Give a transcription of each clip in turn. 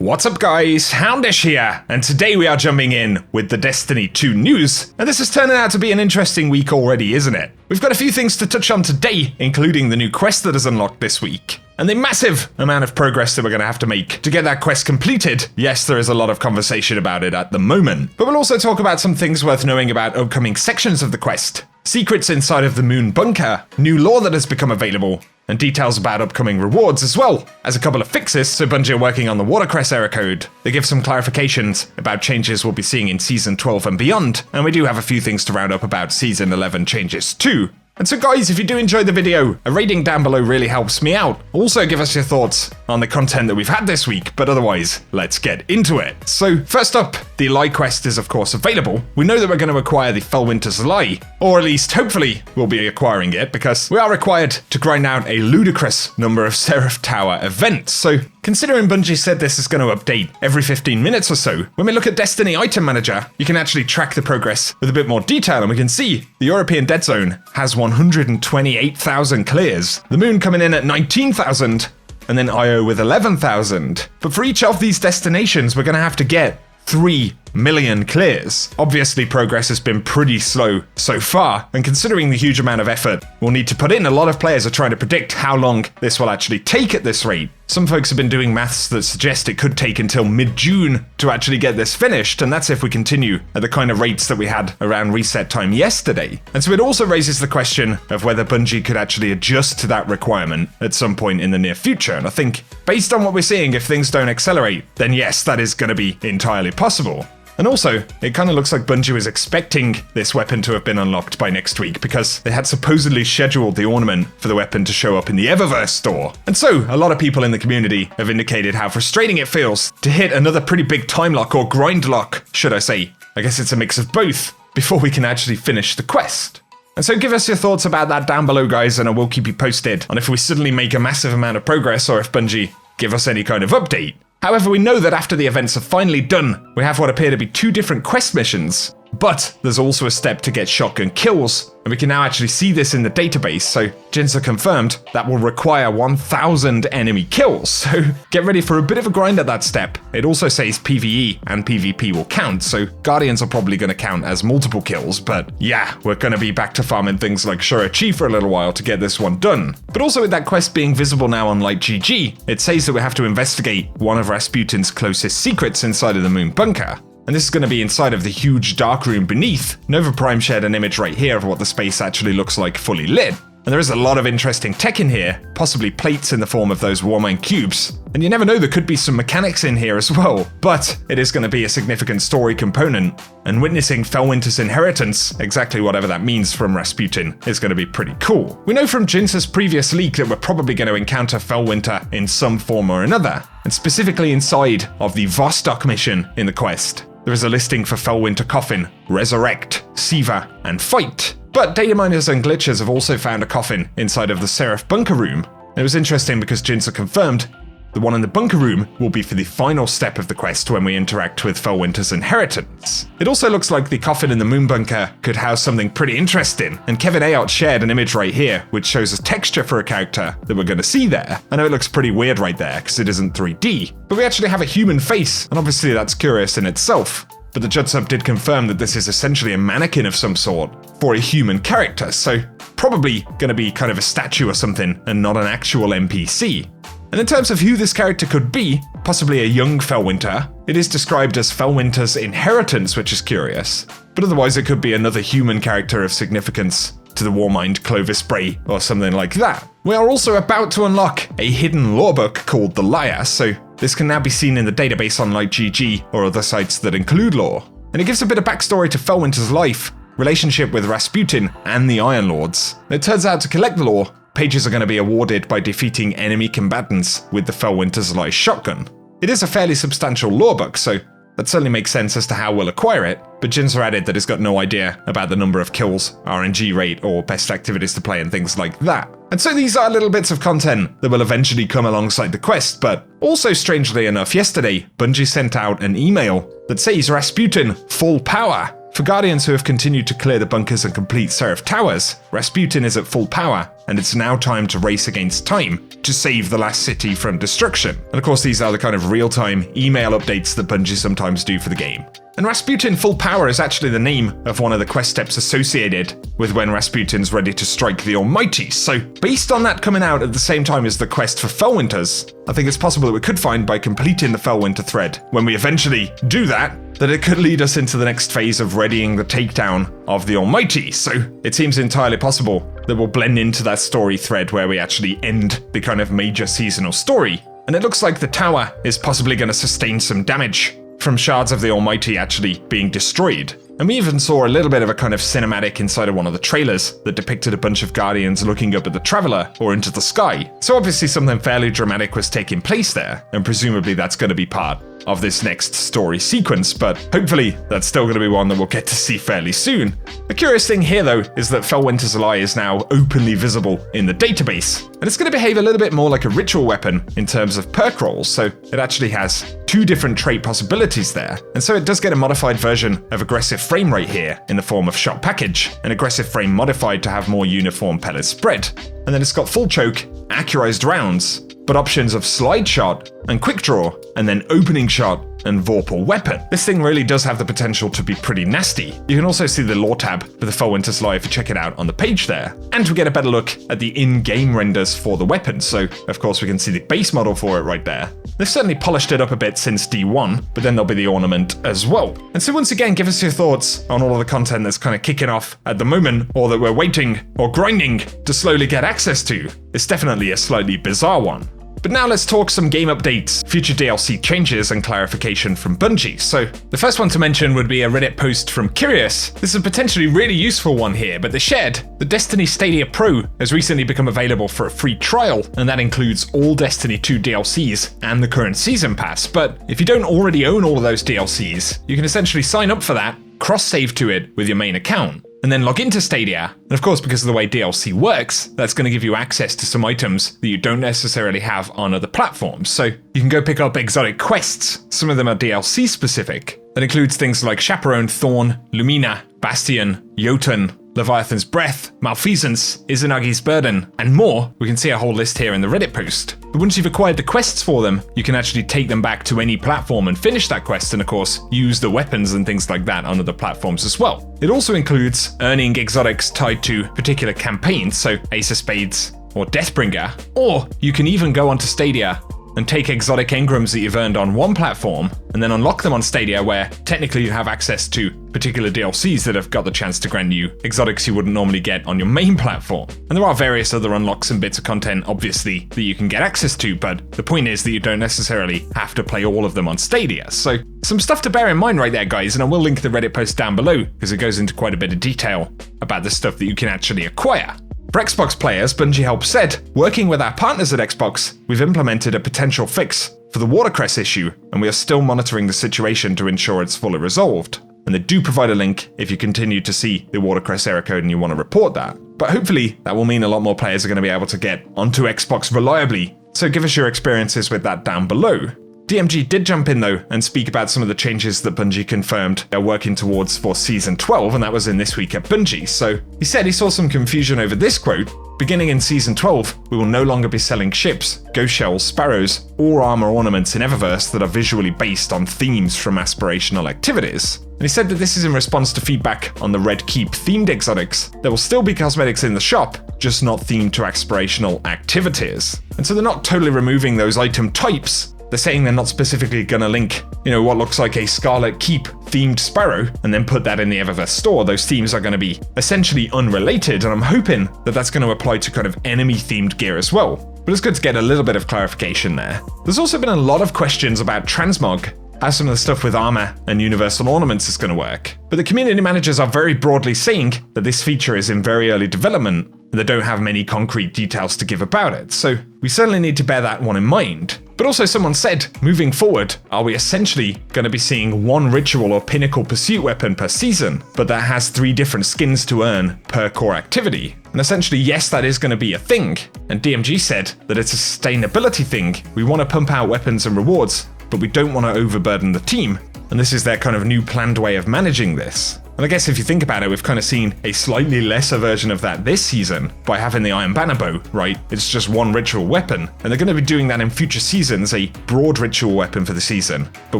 What's up guys, Houndish here, and today we are jumping in with the Destiny 2 news, and this is turning out to be an interesting week already, isn't it? We've got a few things to touch on today, including the new quest that is unlocked this week, and the massive amount of progress that we're going to have to make to get that quest completed. Yes, there is a lot of conversation about it at the moment, but we'll also talk about some things worth knowing about upcoming sections of the quest, secrets inside of the Moon Bunker, new lore that has become available, and details about upcoming rewards as well as a couple of fixes. So Bungie are working on the Watercress error code. They give some clarifications about changes we'll be seeing in Season 12 and beyond, and we do have a few things to round up about Season 11 changes too. And so guys, if you do enjoy the video, a rating down below really helps me out. Also give us your thoughts on the content that we've had this week, but otherwise, let's get into it. So first up, the Lie quest is of course available. We know that we're going to acquire the Felwinter's Lie, or at least hopefully we'll be acquiring it, because we are required to grind out a ludicrous number of Seraph Tower events. So considering Bungie said this is going to update every 15 minutes or so, when we look at Destiny Item Manager, you can actually track the progress with a bit more detail, and we can see the European Dead Zone has 128,000 clears, the Moon coming in at 19,000, and then IO with 11,000. But for each of these destinations, we're going to have to get 3 million clears. Obviously, progress has been pretty slow so far, and considering the huge amount of effort we'll need to put in, a lot of players are trying to predict how long this will actually take at this rate. Some folks have been doing maths that suggest it could take until mid-June to actually get this finished, and that's if we continue at the kind of rates that we had around reset time yesterday. And so it also raises the question of whether Bungie could actually adjust to that requirement at some point in the near future. And I think, based on what we're seeing, if things don't accelerate, then yes, that is going to be entirely possible. And also, it kind of looks like Bungie was expecting this weapon to have been unlocked by next week, because they had supposedly scheduled the ornament for the weapon to show up in the Eververse store. And so, a lot of people in the community have indicated how frustrating it feels to hit another pretty big time lock, or grind lock, should I say. I guess it's a mix of both, before we can actually finish the quest. And so give us your thoughts about that down below, guys, and I will keep you posted on if we suddenly make a massive amount of progress, or if Bungie give us any kind of update. However, we know that after the events are finally done, we have what appear to be 2 different quest missions, but there's also a step to get shotgun kills, and we can now actually see this in the database. So Jinza confirmed that will require 1,000 enemy kills, so get ready for a bit of a grind at that step. It also says PvE and PvP will count, so Guardians are probably going to count as multiple kills, but yeah, we're going to be back to farming things like Shura Chi for a little while to get this one done. But also with that quest being visible now on Light GG, it says that we have to investigate one of Rasputin's closest secrets inside of the Moon Bunker. And this is going to be inside of the huge dark room beneath. Nova Prime shared an image right here of what the space actually looks like fully lit. And there is a lot of interesting tech in here, possibly plates in the form of those Warmind cubes. And you never know, there could be some mechanics in here as well, but it is going to be a significant story component, and witnessing Felwinter's inheritance, exactly whatever that means from Rasputin, is going to be pretty cool. We know from Jinza's previous leak that we're probably going to encounter Felwinter in some form or another, and specifically inside of the Vostok mission in the quest. There is a listing for Felwinter Coffin, Resurrect, Siva, and Fight. But data miners and glitchers have also found a coffin inside of the Seraph Bunker Room. It was interesting because Jinza confirmed the one in the Bunker Room will be for the final step of the quest when we interact with Felwinter's inheritance. It also looks like the coffin in the Moon Bunker could house something pretty interesting, and Kevin Ayotte shared an image right here which shows a texture for a character that we're going to see there. I know it looks pretty weird right there because it isn't 3D, but we actually have a human face, and obviously that's curious in itself. But the Judsub did confirm that this is essentially a mannequin of some sort for a human character, so probably going to be kind of a statue or something and not an actual NPC. And in terms of who this character could be, possibly a young Felwinter, it is described as Felwinter's inheritance, which is curious. But otherwise it could be another human character of significance to the Warmind Clovis Bray or something like that. We are also about to unlock a hidden lore book called The Liar, so this can now be seen in the database on Light GG or other sites that include lore. And it gives a bit of backstory to Felwinter's life, relationship with Rasputin and the Iron Lords. It turns out to collect the lore, pages are going to be awarded by defeating enemy combatants with the Felwinter's Lie shotgun. It is a fairly substantial lore book, so that certainly makes sense as to how we'll acquire it, but Jinza added that he's got no idea about the number of kills, RNG rate, or best activities to play and things like that. And so these are little bits of content that will eventually come alongside the quest, but also strangely enough, yesterday, Bungie sent out an email that says Rasputin, full power. For Guardians who have continued to clear the bunkers and complete Seraph Towers, Rasputin is at full power, and it's now time to race against time to save the last city from destruction. And of course, these are the kind of real-time email updates that Bungie sometimes do for the game. And Rasputin Full Power is actually the name of one of the quest steps associated with when Rasputin's ready to strike the Almighty. So based on that coming out at the same time as the quest for Felwinters, I think it's possible that we could find by completing the Felwinter thread, when we eventually do that it could lead us into the next phase of readying the takedown of the Almighty. So it seems entirely possible that we'll blend into that story thread where we actually end the kind of major seasonal story. And it looks like the tower is possibly going to sustain some damage from shards of the Almighty actually being destroyed. And we even saw a little bit of a kind of cinematic inside of one of the trailers that depicted a bunch of Guardians looking up at the Traveler or into the sky. So obviously something fairly dramatic was taking place there, and presumably that's going to be part of this next story sequence, but hopefully that's still going to be one that we'll get to see fairly soon. The curious thing here though is that Felwinter's Lie is now openly visible in the database, and it's going to behave a little bit more like a ritual weapon in terms of perk rolls, so it actually has 2 different trait possibilities there, and so it does get a modified version of aggressive frame rate here in the form of shot package, an aggressive frame modified to have more uniform pellet spread, and then it's got full choke, accurized rounds, but options of slide shot and quick draw, and then opening shot and Vorpal weapon. This thing really does have the potential to be pretty nasty. You can also see the lore tab for the Felwinter's Lie if you check it out on the page there. And we get a better look at the in-game renders for the weapons, so of course we can see the base model for it right there. They've certainly polished it up a bit since D1, but then there'll be the ornament as well. And so once again, give us your thoughts on all of the content that's kind of kicking off at the moment, or that we're waiting or grinding to slowly get access to. It's definitely a slightly bizarre one. But now let's talk some game updates, future DLC changes, and clarification from Bungie. So the first one to mention would be a Reddit post from Curious. This is a potentially really useful one here, but they shared the Destiny Stadia Pro has recently become available for a free trial, and that includes all Destiny 2 DLCs and the current season pass. But if you don't already own all of those DLCs, you can essentially sign up for that, cross-save to it with your main account, and then log into Stadia. And of course, because of the way DLC works, that's going to give you access to some items that you don't necessarily have on other platforms. So you can go pick up exotic quests. Some of them are DLC specific. That includes things like Chaperone, Thorn, Lumina, Bastion, Jotun, Leviathan's Breath, Malfeasance, Izunagi's Burden, and more. We can see a whole list here in the Reddit post. But once you've acquired the quests for them, you can actually take them back to any platform and finish that quest, and of course, use the weapons and things like that on other platforms as well. It also includes earning exotics tied to particular campaigns, so Ace of Spades or Deathbringer, or you can even go onto Stadia and take exotic engrams that you've earned on one platform and then unlock them on Stadia, where technically you have access to particular DLCs that have got the chance to grant you exotics you wouldn't normally get on your main platform. And there are various other unlocks and bits of content, obviously, that you can get access to, but the point is that you don't necessarily have to play all of them on Stadia. So some stuff to bear in mind right there, guys, and I will link the Reddit post down below because it goes into quite a bit of detail about the stuff that you can actually acquire. For Xbox players, Bungie Help said, working with our partners at Xbox, we've implemented a potential fix for the watercress issue, and we are still monitoring the situation to ensure it's fully resolved. And they do provide a link if you continue to see the watercress error code and you want to report that. But hopefully that will mean a lot more players are going to be able to get onto Xbox reliably, so give us your experiences with that down below. DMG did jump in though and speak about some of the changes that Bungie confirmed they're working towards for Season 12, and that was in This Week at Bungie. So he said he saw some confusion over this quote. Beginning in Season 12, we will no longer be selling ships, ghost shells, sparrows, or armor ornaments in Eververse that are visually based on themes from aspirational activities. And he said that this is in response to feedback on the Red Keep themed exotics. There will still be cosmetics in the shop, just not themed to aspirational activities. And so they're not totally removing those item types. They're saying they're not specifically going to link, what looks like a Scarlet Keep themed Sparrow and then put that in the Eververse store. Those themes are going to be essentially unrelated, and I'm hoping that that's going to apply to kind of enemy themed gear as well. But it's good to get a little bit of clarification there. There's also been a lot of questions about transmog, how some of the stuff with armor and universal ornaments is going to work. But the community managers are very broadly saying that this feature is in very early development and they don't have many concrete details to give about it. So we certainly need to bear that one in mind. But also someone said, moving forward, are we essentially going to be seeing one ritual or pinnacle pursuit weapon per season, but that has 3 different skins to earn per core activity? And essentially, yes, that is going to be a thing. And DMG said that it's a sustainability thing. We want to pump out weapons and rewards, but we don't want to overburden the team. And this is their kind of new planned way of managing this. And I guess if you think about it, we've kind of seen a slightly lesser version of that this season by having the Iron Banner bow, right? It's just one ritual weapon, and they're going to be doing that in future seasons, a broad ritual weapon for the season, but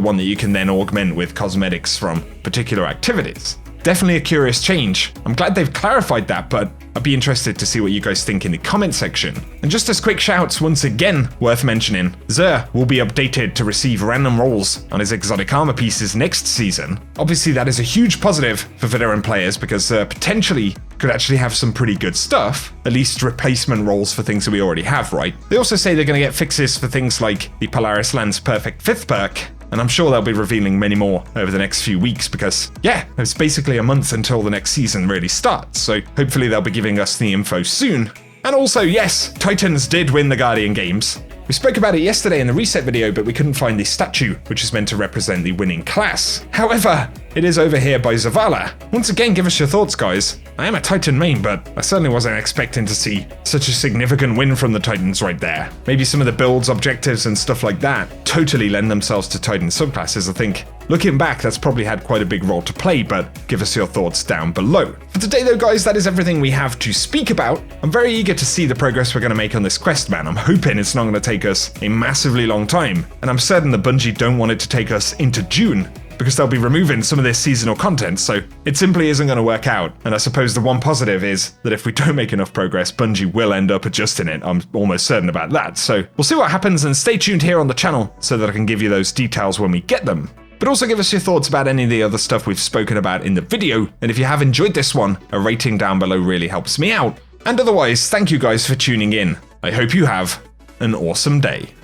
one that you can then augment with cosmetics from particular activities. Definitely a curious change. I'm glad they've clarified that, but I'd be interested to see what you guys think in the comment section. And just as quick shouts, once again, worth mentioning, Xur will be updated to receive random rolls on his exotic armor pieces next season. Obviously, that is a huge positive for veteran players because Xur potentially could actually have some pretty good stuff, at least replacement rolls for things that we already have, right? They also say they're going to get fixes for things like the Polaris Land's Perfect 5th perk, and I'm sure they'll be revealing many more over the next few weeks because, yeah, it's basically a month until the next season really starts, so hopefully they'll be giving us the info soon. And also, yes, Titans did win the Guardian Games. We spoke about it yesterday in the reset video, but we couldn't find the statue, which is meant to represent the winning class. However, it is over here by Zavala. Once again, give us your thoughts, guys. I am a Titan main, but I certainly wasn't expecting to see such a significant win from the Titans right there. Maybe some of the builds, objectives, and stuff like that totally lend themselves to Titan subclasses. I think, looking back, that's probably had quite a big role to play, but give us your thoughts down below. For today though, guys, that is everything we have to speak about. I'm very eager to see the progress we're going to make on this quest, man. I'm hoping it's not going to take us a massively long time, and I'm certain that Bungie don't want it to take us into June, because they'll be removing some of this seasonal content, so it simply isn't going to work out. And I suppose the one positive is that if we don't make enough progress, Bungie will end up adjusting it. I'm almost certain about that. So we'll see what happens, and stay tuned here on the channel so that I can give you those details when we get them. But also give us your thoughts about any of the other stuff we've spoken about in the video, and if you have enjoyed this one, a rating down below really helps me out. And otherwise, thank you guys for tuning in. I hope you have an awesome day.